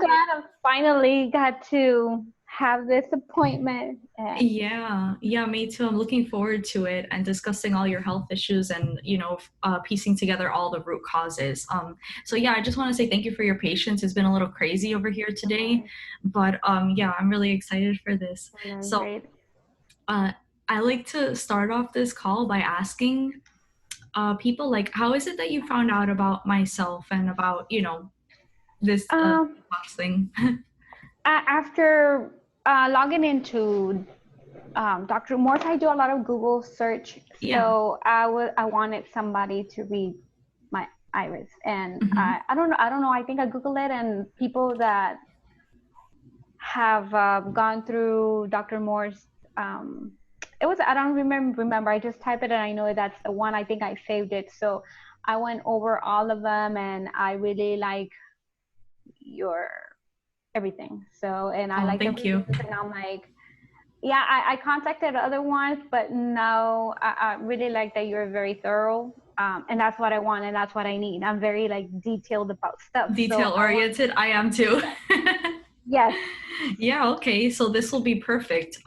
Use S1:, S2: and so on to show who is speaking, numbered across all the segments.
S1: I'm glad I finally got to have this appointment. And
S2: Yeah, me too. I'm looking forward to it and discussing all your health issues and, piecing together all the root causes. So yeah, I just want to say thank you for your patience. It's been a little crazy over here today, but yeah, I'm really excited for this. So,
S1: great.
S2: uh, I like to start off this call by asking people like, how is it that you found out about myself and about, this
S1: Um,
S2: detox thing?
S1: After logging into Dr. Morse, I do a lot of Google search.
S2: Yeah.
S1: So I wanted somebody to read my iris, and
S2: Hmm.
S1: I don't know. I think I Googled it, and people that have gone through Dr. Moore's. It was I don't remember. I just typed it and I know that's the one. I think I saved it. So I went over all of them and I really like your everything. So and I
S2: Oh,
S1: like the
S2: thank you.
S1: reviews and I'm like, yeah, I contacted other ones, but no, I really like that you're very thorough. And that's what I want and that's what I need. I'm very like detailed about stuff. So
S2: Detail
S1: I want,
S2: oriented. I am too.
S1: yes,
S2: Yeah, okay. So this will be perfect.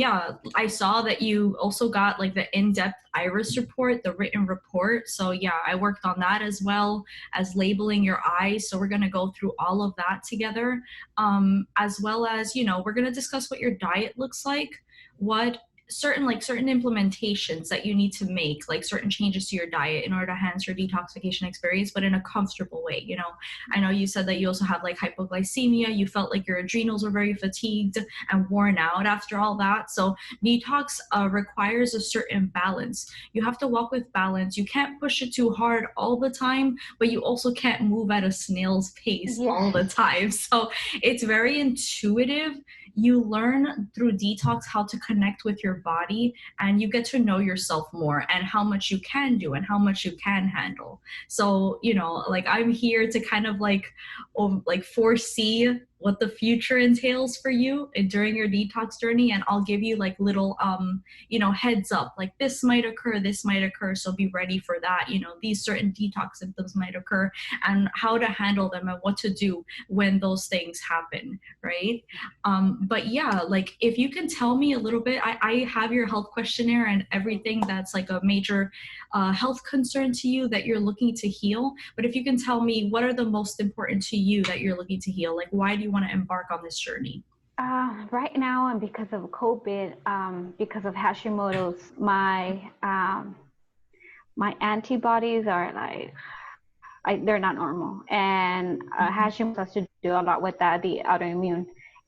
S2: Yeah, I saw that you also got like the in-depth iris report, the written report. So yeah, I worked on that as well as labeling your eyes. So we're going to go through all of that together. As well as, we're going to discuss what your diet looks like, what certain implementations that you need to make, like certain changes to your diet in order to enhance your detoxification experience, but in a comfortable way. I know you said that you also have like hypoglycemia. You felt like your adrenals were very fatigued and worn out after all that. So detox requires a certain balance. You have to walk with balance. You can't push it too hard all the time, but you also can't move at a snail's pace all the
S1: yes,
S2: time. So it's very intuitive. You learn through detox how to connect with your body, and you get to know yourself more and how much you can do and how much you can handle. So, like I'm here to kind of like foresee what the future entails for you during your detox journey, and I'll give you like little heads up, like this might occur, so be ready for that. These certain detox symptoms might occur and how to handle them and what to do when those things happen, right? But yeah, like if you can tell me a little bit, I have your health questionnaire and everything that's like a major health concern to you that you're looking to heal. But if you can tell me what are the most important to you that you're looking to heal, like why do you want to embark on this journey?
S1: right now, and because of COVID, because of Hashimoto's, my antibodies are like they're not normal, and
S2: Mhm.
S1: Hashimoto's has to do a lot with that, the autoimmune.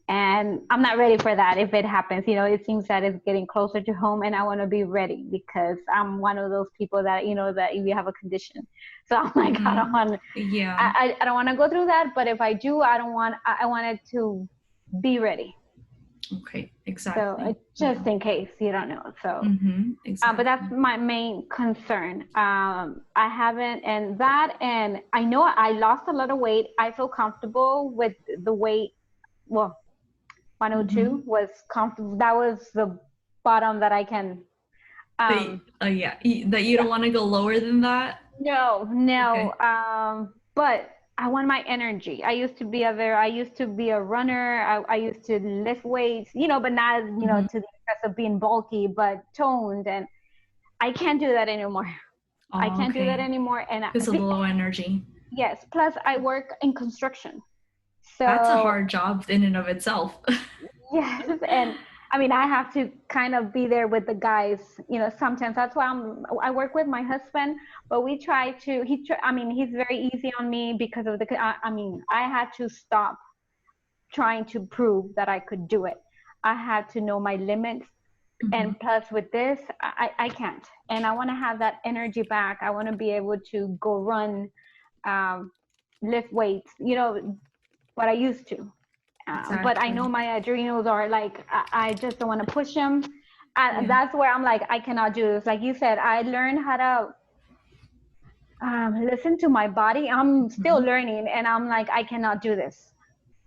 S1: And I'm not ready for that if it happens. It seems that it's getting closer to home, and I want to be ready because I'm one of those people that that if you have a condition, so I'm like I don't
S2: Mhm.
S1: want
S2: Yeah,
S1: I don't want to go through that. But if I do, I don't want I wanted to be ready.
S2: okay,
S1: So
S2: exactly. Yeah.
S1: just in case you don't know. So, but that's
S2: Exactly.
S1: my main concern. I haven't, and that, and I know I lost a lot of weight. I feel comfortable with the weight. Well, 102
S2: Hmm.
S1: was comfortable. That was the bottom that I can.
S2: But,
S1: Um,
S2: yeah, that you don't
S1: yeah,
S2: want to go lower than that.
S1: no, no.
S2: Okay.
S1: But I want my energy. I used to be a runner. I used to lift weights, but not,
S2: Hmm.
S1: to the extent of being bulky, but toned. And I can't do that anymore. I
S2: Oh,
S1: can't do that
S2: okay.
S1: anymore. And
S2: Because of the low energy.
S1: yes, plus I work in construction.
S2: That's a
S1: So
S2: hard job in and of itself.
S1: yes, and I mean I have to kind of be there with the guys, sometimes. That's why I work with my husband, but we try to I mean he's very easy on me because of I mean I had to stop trying to prove that I could do it. I had to know my limits,
S2: Hmm.
S1: and plus with this I can't, and I want to have that energy back. I want to be able to go run, um, lift weights, what I used to. But I know
S2: Exactly.
S1: my adrenals are like, I just don't want to push them. And
S2: Yeah.
S1: that's where I'm like, I cannot do this. Like you said, I learned how to listen to my body. I'm still
S2: Hmm.
S1: learning, and I'm like, I cannot do this.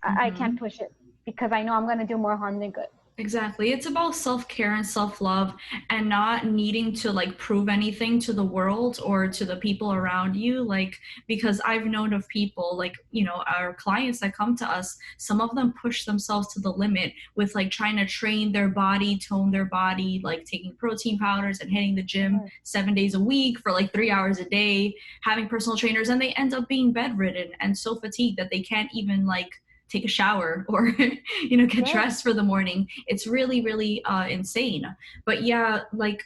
S1: I can't
S2: Hmm.
S1: push it because I know I'm going to do more harm than good.
S2: Exactly. It's about self-care and self-love and not needing to like prove anything to the world or to the people around you. Like, because I've known of people like, you know, our clients that come to us, some of them push themselves to the limit with like trying to train their body, tone their body, like taking protein powders and hitting the gym 7 days a week for like 3 hours a day, having personal trainers, and they end up being bedridden and so fatigued that they can't even like take a shower or you know, get dressed for the morning. It's really, really insane. But yeah, like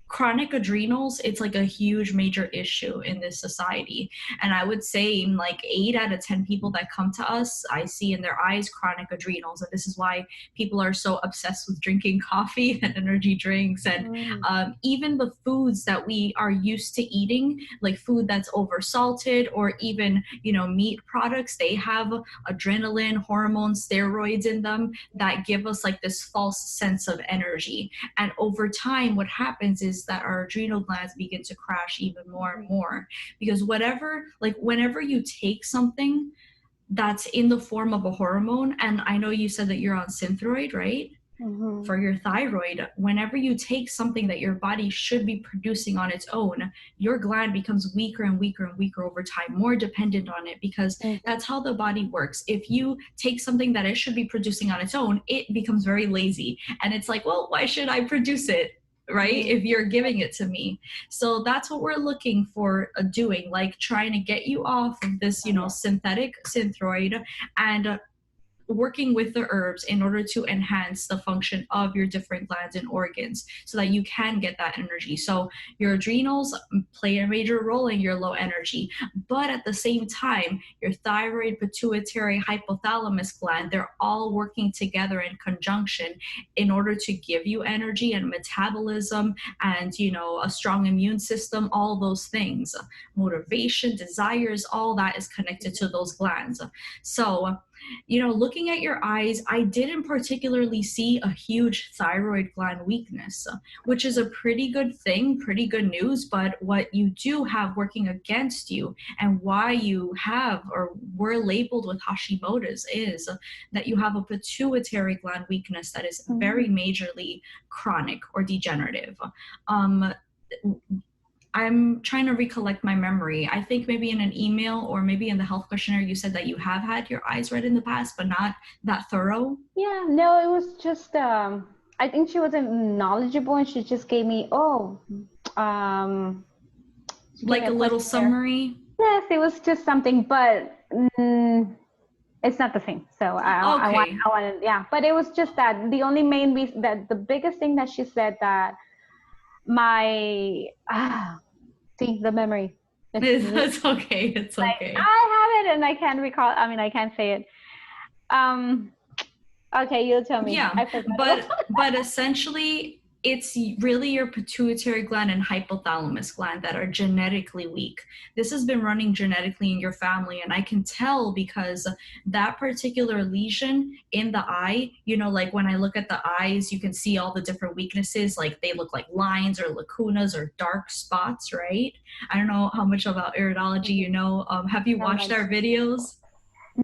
S2: chronic adrenals, it's like a huge major issue in this society. And I would say like 8 out of 10 people that come to us, I see in their eyes chronic adrenals. And this is why people are so obsessed with drinking coffee and energy drinks and even the foods that we are used to eating, like food that's over salted or even, you know, meat products, they have adrenaline, hormones, steroids in them that give us like this false sense of energy. And over time, what happens is that our adrenal glands begin to crash even more and more, because whatever, like whenever you take something that's in the form of a hormone, and I know you said that you're on Synthroid, right? For your thyroid, whenever you take something that your body should be producing on its own, your gland becomes weaker and weaker and weaker over time, more dependent on it, because that's how the body works. If you take something that it should be producing on its own, it becomes very lazy. And it's like, well, why should I produce it? Right? If you're giving it to me. So that's what we're looking for doing, like trying to get you off of this, you know, synthetic Synthroid and working with the herbs in order to enhance the function of your different glands and organs so that you can get that energy. So your adrenals play a major role in your low energy, but at the same time, your thyroid, pituitary, hypothalamus gland, they're all working together in conjunction in order to give you energy and metabolism and, you know, a strong immune system, all those things, motivation, desires, all that is connected to those glands. So, you know, looking at your eyes, I didn't particularly see a huge thyroid gland weakness, which is a pretty good thing, pretty good news. But what you do have working against you and why you have or were labeled with Hashimoto's is that you have a pituitary gland weakness that is very majorly chronic or degenerative. I'm trying to recollect my memory. I think maybe in an email or maybe in the health questionnaire, you said that you have had your eyes read in the past, but not that thorough.
S1: Yeah, no, it was just, I think she wasn't knowledgeable and she just gave me,
S2: like a little summary.
S1: Yes, it was just something, but it's not the same. So I want, yeah, but it was just that the only main reason that the biggest thing that she said that my see the memory
S2: it's okay, it's
S1: like,
S2: okay.
S1: I have it and I can't recall, I mean I can't say it. Okay, you tell me.
S2: Yeah, but essentially it's really your pituitary gland and hypothalamus gland that are genetically weak. This has been running genetically in your family, and I can tell because that particular lesion in the eye, you know, like when I look at the eyes, you can see all the different weaknesses, like they look like lines or lacunas or dark spots, right? I don't know how much about iridology you know. Have you watched our videos?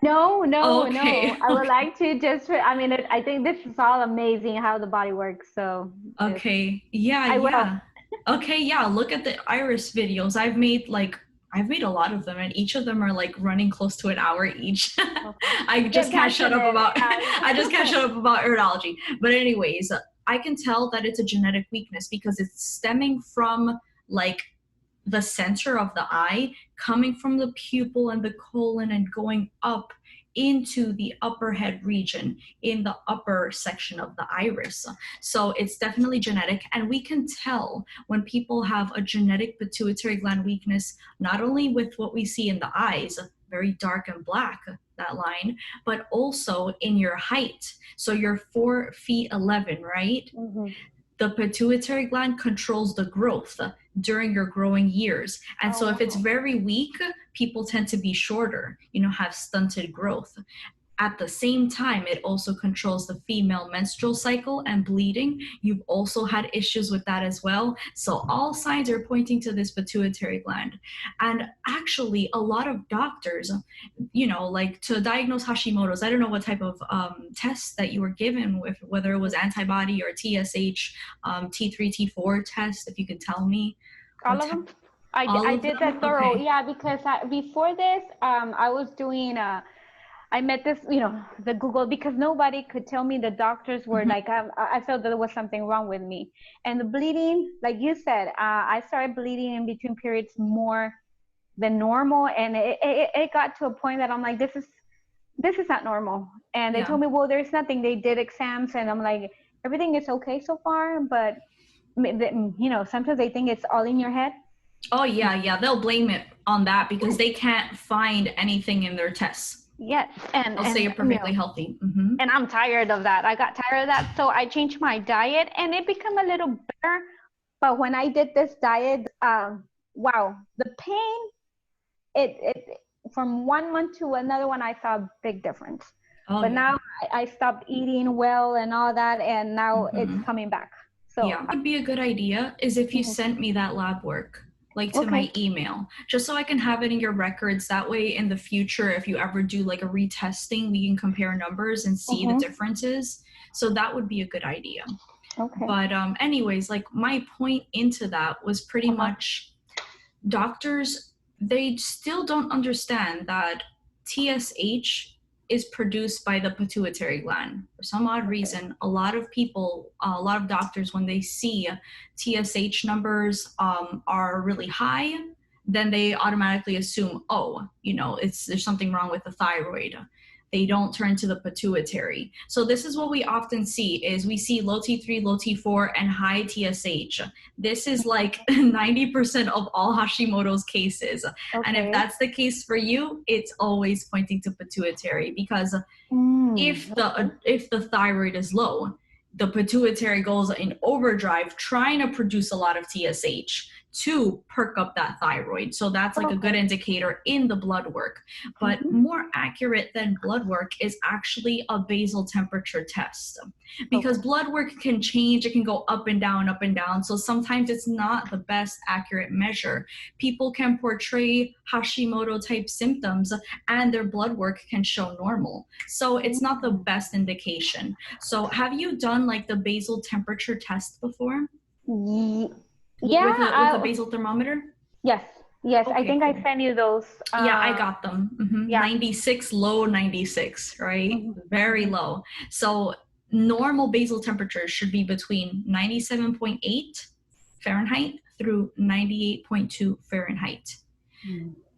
S1: No,
S2: okay.
S1: I would like to just, I mean, I think this is all amazing how the body works. So.
S2: Okay. Yeah. Okay. Yeah. Look at the iris videos. I've made a lot of them, and each of them are like running close to an hour each. I just can't shut up about iridology. But anyways, I can tell that it's a genetic weakness because it's stemming from like the center of the eye, coming from the pupil and the colon and going up into the upper head region in the upper section of the iris. So it's definitely genetic, and we can tell when people have a genetic pituitary gland weakness, not only with what we see in the eyes, very dark and black, that line, but also in your height. So you're 4'11", right? The pituitary gland controls the growth during your growing years. And so if it's very weak, people tend to be shorter, you know, have stunted growth. At the same time, it also controls the female menstrual cycle and bleeding. You've also had issues with that as well. So all signs are pointing to this pituitary gland. And actually, a lot of doctors, like to diagnose Hashimoto's, I don't know what type of test that you were given, with whether it was antibody or TSH, T3, T4 test, if you could tell me.
S1: All of them. I did that thorough. Okay. Yeah, because before this, I was doing I met this, the Google, because nobody could tell me. The doctors were like, I felt that there was something wrong with me. And the bleeding, like you said, I started bleeding in between periods more than normal. And it got to a point that I'm like, this is not normal. And they told me, well, there's nothing. They did exams and I'm like, everything is okay so far. But, sometimes they think it's all in your head.
S2: Oh, yeah. They'll blame it on that because they can't find anything in their tests.
S1: Yes,
S2: and I'll say you're perfectly healthy. Mm-hmm.
S1: And I'm tired of that. I got tired of that, so I changed my diet, and it became a little better. But when I did this diet, wow, the pain! It from 1 month to another one, I saw a big difference. But now I stopped eating well and all that, and now it's coming back. So
S2: yeah, what would be a good idea is if you sent me that lab work, like to my email, just so I can have it in your records. That way in the future, if you ever do like a retesting, we can compare numbers and see the differences. So that would be a good idea.
S1: Okay.
S2: But anyways, like my point into that was pretty much doctors, they still don't understand that TSH is produced by the pituitary gland. For some odd reason, a lot of doctors, when they see TSH numbers are really high, then they automatically assume, there's something wrong with the thyroid. They don't turn to the pituitary. So this is what we often see is we see low T3, low T4, and high TSH. This is like 90% of all Hashimoto's cases. Okay. And if that's the case for you, it's always pointing to pituitary because if the thyroid is low, the pituitary goes in overdrive trying to produce a lot of TSH to perk up that thyroid. So that's like a good indicator in the blood work. But more accurate than blood work is actually a basal temperature test, because blood work can change. It can go up and down, up and down. So sometimes it's not the best accurate measure. People can portray Hashimoto type symptoms and their blood work can show normal. So it's not the best indication. So have you done like the basal temperature test before?
S1: Yeah,
S2: with a basal thermometer?
S1: Yes. Okay, I think I sent you those.
S2: Yeah, I got them. Yeah. 96, low 96, right? Very low. So normal basal temperature should be between 97.8 Fahrenheit through 98.2 Fahrenheit.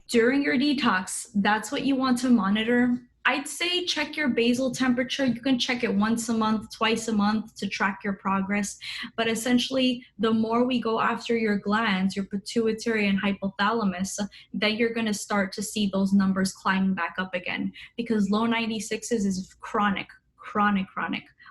S2: During your detox, that's what you want to monitor. I'd say check your basal temperature. You can check it once a month, twice a month to track your progress. But essentially, the more we go after your glands, your pituitary and hypothalamus, then you're going to start to see those numbers climbing back up again. Because low 96s is chronic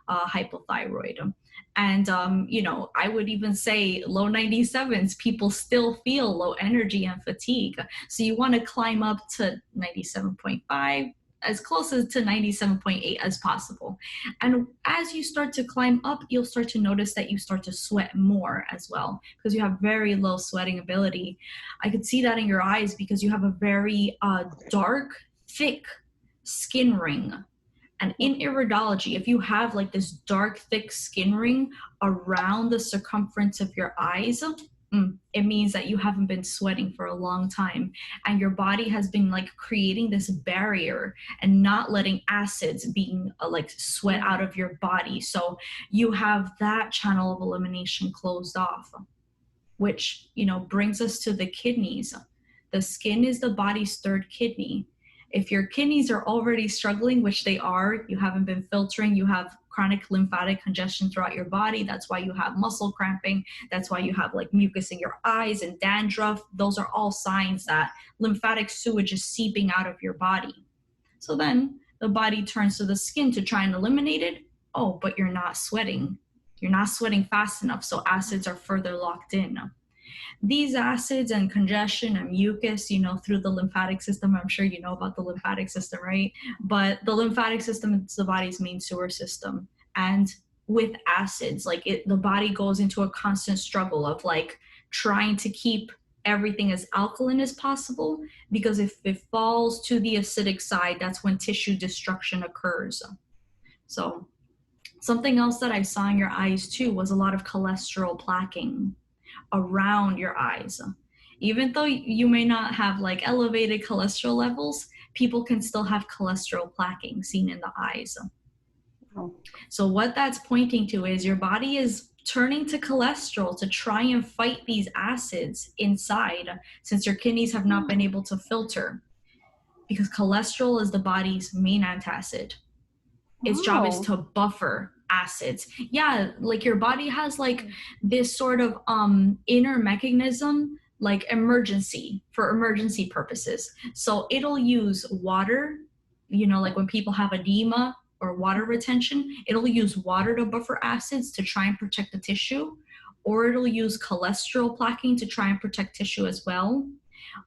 S2: hypothyroid. And, I would even say low 97s, people still feel low energy and fatigue. So you want to climb up to 97.5, as close as to 97.8 as possible. And as you start to climb up, you'll start to notice that you start to sweat more as well, because you have very low sweating ability. I could see that in your eyes because you have a very dark, thick skin ring. And in iridology, if you have like this dark, thick skin ring around the circumference of your eyes, it means that you haven't been sweating for a long time, and your body has been like creating this barrier and not letting acids being like sweat out of your body. So you have that channel of elimination closed off, which, brings us to the kidneys. The skin is the body's third kidney. If your kidneys are already struggling, which they are, you haven't been filtering, you have chronic lymphatic congestion throughout your body. That's why you have muscle cramping. That's why you have like mucus in your eyes and dandruff. Those are all signs that lymphatic sewage is seeping out of your body. So then the body turns to the skin to try and eliminate it. Oh, but you're not sweating. You're not sweating fast enough. So acids are further locked in. These acids and congestion and mucus, through the lymphatic system, I'm sure you know about the lymphatic system, right? But the lymphatic system is the body's main sewer system. And with acids, the body goes into a constant struggle of trying to keep everything as alkaline as possible, because if it falls to the acidic side, that's when tissue destruction occurs. So something else that I saw in your eyes too was a lot of cholesterol plaquing around your eyes. Even though you may not have elevated cholesterol levels, people can still have cholesterol plaquing seen in the eyes.
S1: Oh.
S2: So what that's pointing to is your body is turning to cholesterol to try and fight these acids inside, since your kidneys have not been able to filter, because cholesterol is the body's main antacid. Its job is to buffer acids. Yeah, your body has this sort of inner mechanism, for emergency purposes. So it'll use water, when people have edema or water retention, it'll use water to buffer acids to try and protect the tissue, or it'll use cholesterol plaquing to try and protect tissue as well,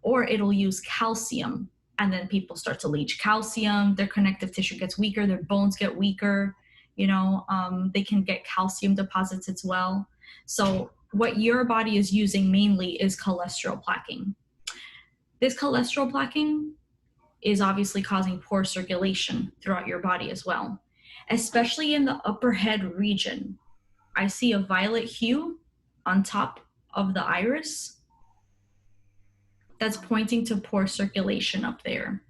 S2: or it'll use calcium. And then people start to leach calcium, their connective tissue gets weaker, their bones get weaker, they can get calcium deposits as well. So what your body is using mainly is cholesterol plaquing. This cholesterol plaquing is obviously causing poor circulation throughout your body as well, especially in the upper head region. I see a violet hue on top of the iris. That's pointing to poor circulation up there.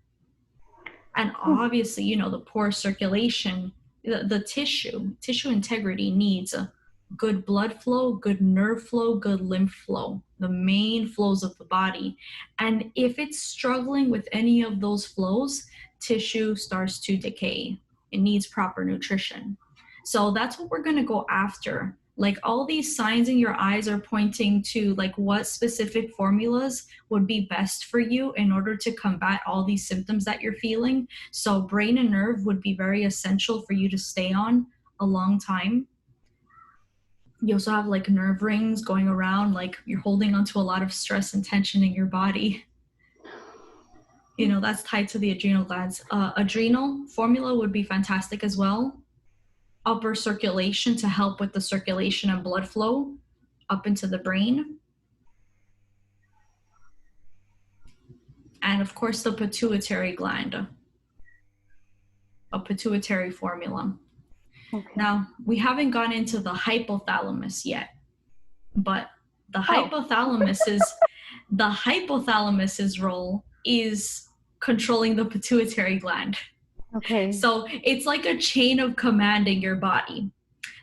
S2: And obviously, the poor circulation, the tissue integrity needs a good blood flow, good nerve flow, good lymph flow, the main flows of the body. And if it's struggling with any of those flows, tissue starts to decay. It needs proper nutrition. So that's what we're going to go after. All these signs in your eyes are pointing to what specific formulas would be best for you in order to combat all these symptoms that you're feeling. So brain and nerve would be very essential for you to stay on a long time. You also have nerve rings going around, you're holding onto a lot of stress and tension in your body. That's tied to the adrenal glands. Adrenal formula would be fantastic as well. Upper circulation to help with the circulation and blood flow up into the brain. And of course, the pituitary gland, a pituitary formula.
S1: Okay.
S2: Now, we haven't gone into the hypothalamus yet, but the hypothalamus's role is controlling the pituitary gland.
S1: Okay.
S2: So it's like a chain of command in your body.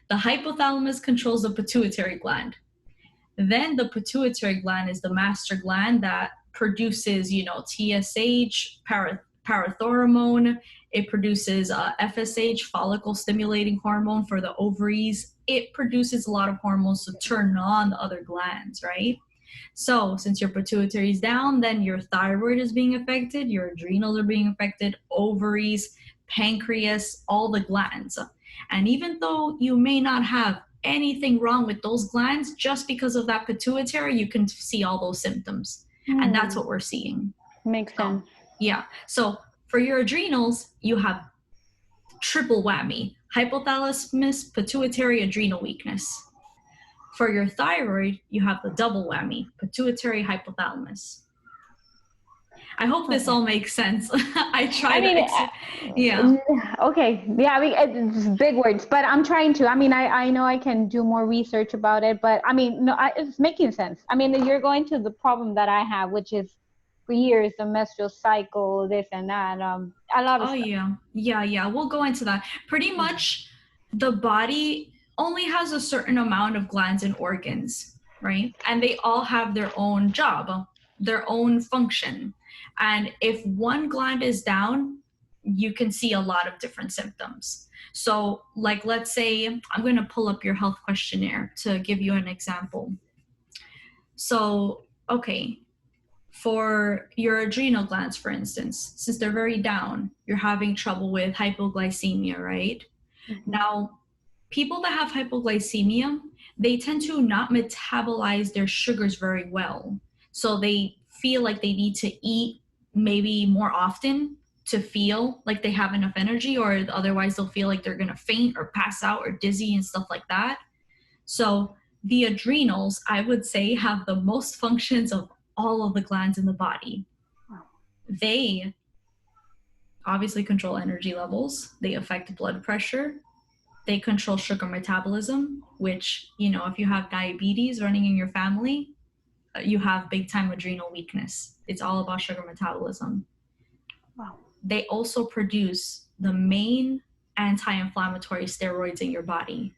S2: The hypothalamus controls the pituitary gland. Then the pituitary gland is the master gland that produces, TSH, parathormone. It produces FSH, follicle stimulating hormone for the ovaries. It produces a lot of hormones to turn on the other glands, right? So since your pituitary is down, then your thyroid is being affected, your adrenals are being affected, ovaries, pancreas, all the glands. And even though you may not have anything wrong with those glands, just because of that pituitary, you can see all those symptoms. And that's what we're seeing.
S1: Makes sense.
S2: Yeah. So for your adrenals, you have triple whammy: hypothalamus, pituitary, adrenal weakness. For your thyroid, you have the double whammy: pituitary, hypothalamus. I hope this all makes sense. Yeah.
S1: Okay. Yeah, it's big words, but I'm trying to. I know I can do more research about it, but it's making sense. You're going to the problem that I have, which is for years the menstrual cycle, this and that. A lot of stuff.
S2: Yeah. We'll go into that. Pretty much, the body only has a certain amount of glands and organs, right? And they all have their own job, their own function. And if one gland is down, you can see a lot of different symptoms. So let's say, I'm going to pull up your health questionnaire to give you an example. So, okay, for your adrenal glands, for instance, since they're very down, you're having trouble with hypoglycemia, right? Mm-hmm. Now, people that have hypoglycemia, they tend to not metabolize their sugars very well. So they feel like they need to eat maybe more often to feel like they have enough energy, or otherwise they'll feel like they're going to faint or pass out or dizzy and stuff like that. So the adrenals, I would say, have the most functions of all of the glands in the body. They obviously control energy levels. They affect blood pressure. They control sugar metabolism, which, you know, if you have diabetes running in your family, you have big time adrenal weakness. It's all about sugar metabolism.
S1: Wow.
S2: They also produce the main anti-inflammatory steroids in your body.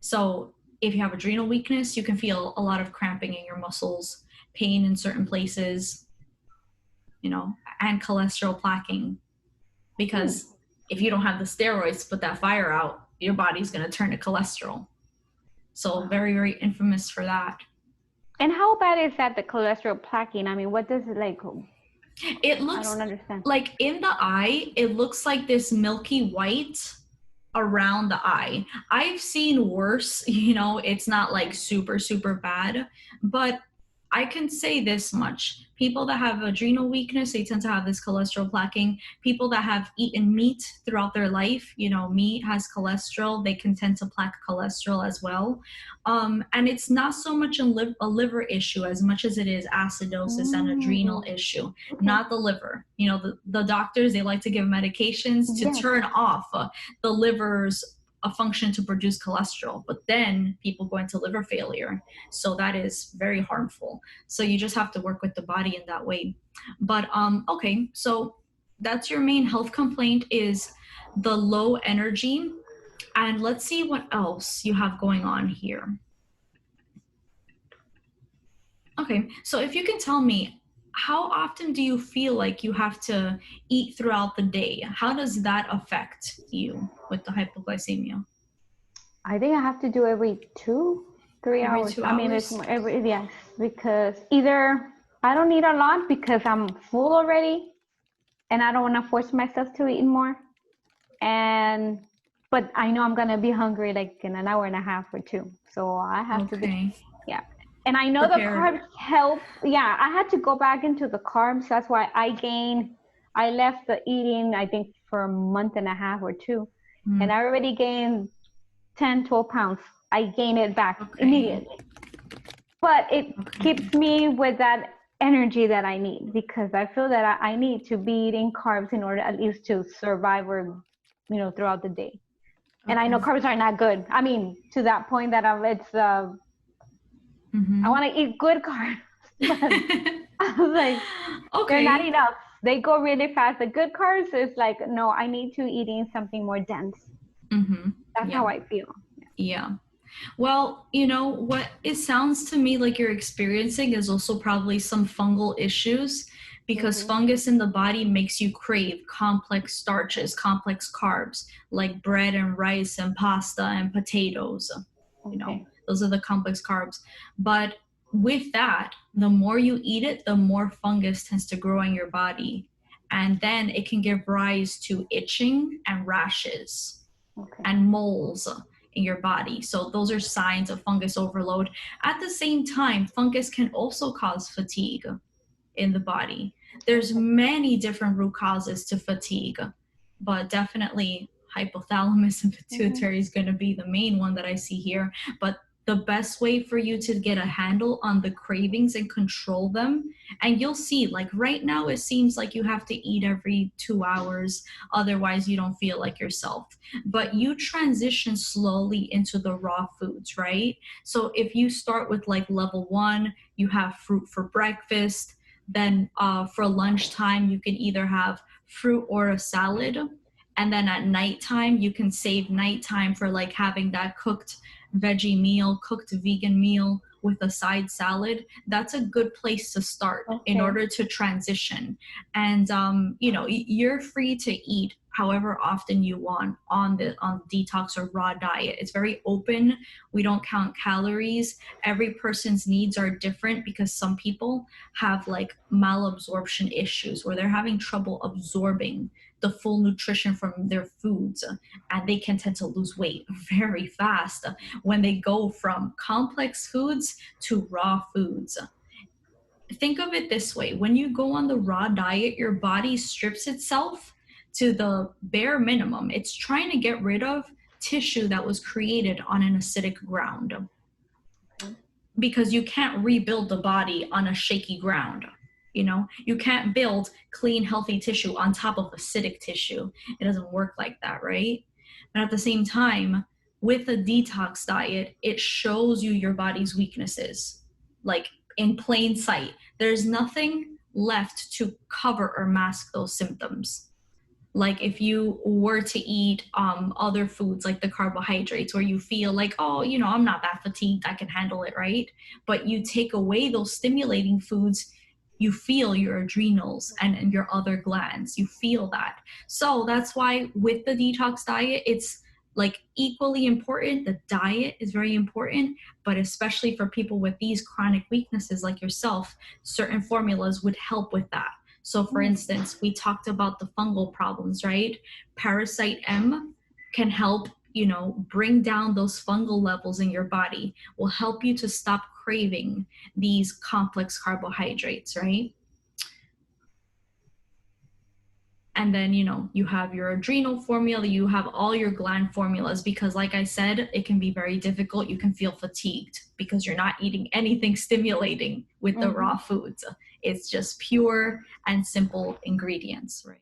S2: So if you have adrenal weakness, you can feel a lot of cramping in your muscles, pain in certain places, you know, and cholesterol plaquing. Because if you don't have the steroids to put that fire out, your body's going to turn to cholesterol. So very, very infamous for that.
S1: And how bad is that, the cholesterol plaquing? I mean, what does it like?
S2: It looks,
S1: I don't understand.
S2: like in the eye, it looks like this milky white around the eye. I've seen worse, you know, it's not like super, super bad, but I can say this much. People that have adrenal weakness, they tend to have this cholesterol plaquing. People that have eaten meat throughout their life, you know, meat has cholesterol. They can tend to plaque cholesterol as well. And it's not so much a liver issue as much as it is acidosis and adrenal issue, not the liver. You know, the doctors, they like to give medications to turn off the liver's a function to produce cholesterol, but then people go into liver failure. So that is very harmful. So you just have to work with the body in that way. But okay, so that's your main health complaint, is the low energy. And let's see what else you have going on here. Okay, so if you can tell me, how often do you feel like you have to eat throughout the day? How does that affect you with the hypoglycemia?
S1: I think I have to do every 3 hours.
S2: 2
S1: I mean,
S2: hours?
S1: it's yes, because either I don't eat a lot because I'm full already and I don't want to force myself to eat more. But I know I'm going to be hungry like in an hour and a half or two. So I have to be, And I know
S2: prepared.
S1: the carbs help. Yeah, I had to go back into the carbs. That's why I left the eating, I think, for a month and a half or two. And I already gained 10, 12 pounds. I gained it back immediately. But it keeps me with that energy that I need, because I feel that I need to be eating carbs in order at least to survive, or, you know, throughout the day. And I know carbs are not good. I mean, to that point that I want to eat good carbs. But I was like, they're not enough. They go really fast. The good carbs is like, no, I need to eating something more dense. That's how I feel.
S2: Yeah. Well, you know, what it sounds to me like you're experiencing is also probably some fungal issues, because fungus in the body makes you crave complex starches, complex carbs, like bread and rice and pasta and potatoes. You know, those are the complex carbs. But with that, the more you eat it, the more fungus tends to grow in your body. And then it can give rise to itching and rashes and moles in your body. So those are signs of fungus overload. At the same time, fungus can also cause fatigue in the body. There's many different root causes to fatigue, but definitely hypothalamus and pituitary is going to be the main one that I see here. But the best way for you to get a handle on the cravings and control them, and you'll see, like right now, it seems like you have to eat every 2 hours, otherwise you don't feel like yourself. But you transition slowly into the raw foods, right? So if you start with like level 1, you have fruit for breakfast, then for lunchtime, you can either have fruit or a salad. And then at nighttime, you can save nighttime for like having that cooked veggie meal, cooked vegan meal with a side salad. That's a good place to start in order to transition. And, you know, you're free to eat however often you want on detox or raw diet. It's very open. We don't count calories. Every person's needs are different because some people have like malabsorption issues where they're having trouble absorbing the full nutrition from their foods, and they can tend to lose weight very fast when they go from complex foods to raw foods. Think of it this way: when you go on the raw diet, your body strips itself to the bare minimum. It's trying to get rid of tissue that was created on an acidic ground, because you can't rebuild the body on a shaky ground. You can't build clean, healthy tissue on top of acidic tissue. It doesn't work like that, right? But at the same time, with a detox diet, it shows you your body's weaknesses, like in plain sight. There's nothing left to cover or mask those symptoms. Like if you were to eat other foods like the carbohydrates, where you feel like, oh, I'm not that fatigued, I can handle it, right? But you take away those stimulating foods, you feel your adrenals and your other glands, you feel that. So that's why with the detox diet, it's like equally important. The diet is very important, but especially for people with these chronic weaknesses like yourself, certain formulas would help with that. So for instance, we talked about the fungal problems, right? Parasite M can help, bring down those fungal levels in your body, will help you to stop craving these complex carbohydrates, right? And then, you have your adrenal formula, you have all your gland formulas, because like I said, it can be very difficult. You can feel fatigued because you're not eating anything stimulating with the raw foods. It's just pure and simple ingredients, right?